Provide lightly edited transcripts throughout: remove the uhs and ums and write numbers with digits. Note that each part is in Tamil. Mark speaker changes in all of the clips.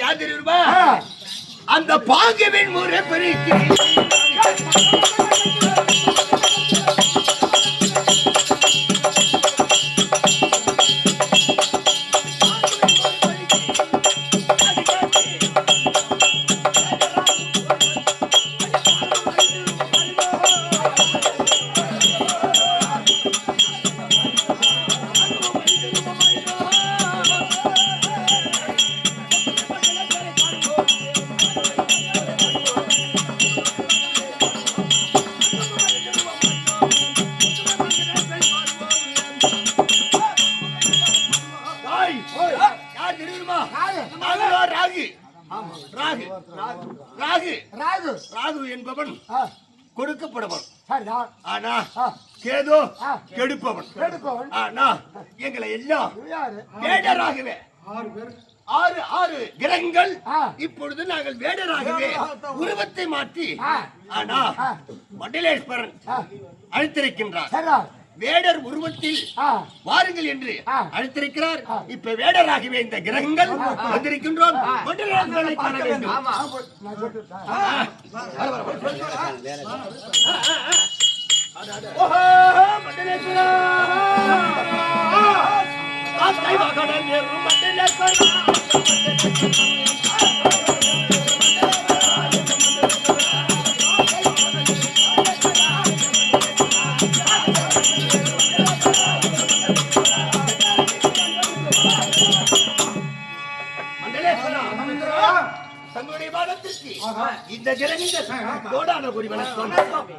Speaker 1: யார் தெரியுமா? அந்த பாங்கவின் முறை பெருக்கி ராகு என்பவன் கொடுக்கப்படுவன். ஆனா கேதோ கெடுப்பவன். ஆனா எங்களை எல்லாம் வேடராகவே 6 கிரகங்கள் இப்பொழுது நாங்கள் வேடராகவே உருவத்தை மாற்றி ஆனா மண்டலேஸ்வரன் அழைத்திருக்கின்றார். வேடர் உருவத்தில் வாருங்கள் என்று அழைத்திருக்கிறார். இப்ப வேடராகவே இந்த கிரகங்கள் வந்திருக்கின்றோம். மண்டலேஸ்வரனை காண வேண்டும். தங்களுடைய பாதத்திற்கு இந்த கிரகங்கள் கோடான கோடி வணக்கம்.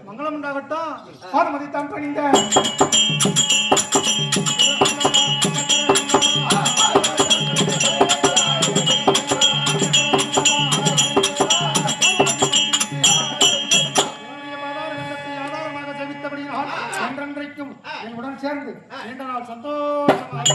Speaker 2: மங்களம் உண்டாகட்டும். பாதமதி தான் பணிந்த என்றென்றைக்கும் என்னுடன் சேர்ந்து நீண்ட நாள் சந்தோஷமாக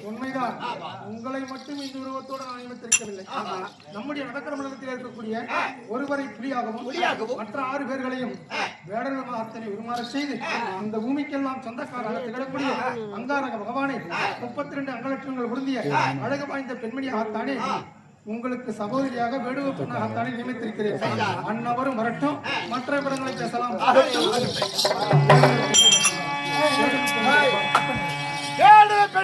Speaker 2: உண்மைதான். உங்களை மட்டும் இந்த உருவத்தோடு நான் நியமித்திருக்கவில்லை. நம்முடைய நகர மண்டலத்தில் இருக்கக்கூடிய ஒருவரை புலியாகவும் மற்ற 6 பேர்களையும் வேடர் அத்தனை உருமாற செய்து அந்த பூமிக்கெல்லாம் சொந்தக்காராக திகழக்கூடிய அங்காரக பகவானை 32 அங்கலட்சங்கள் பொருந்திய அழகு வாய்ந்த பெண்மணியாகத்தானே உங்களுக்கு சகோதரியாக வேடுவ பொண்ணாகத்தானே நியமித்திருக்கிறேன். அன்னவரும் வரட்டும். மற்ற விவரங்களை பேசலாம்.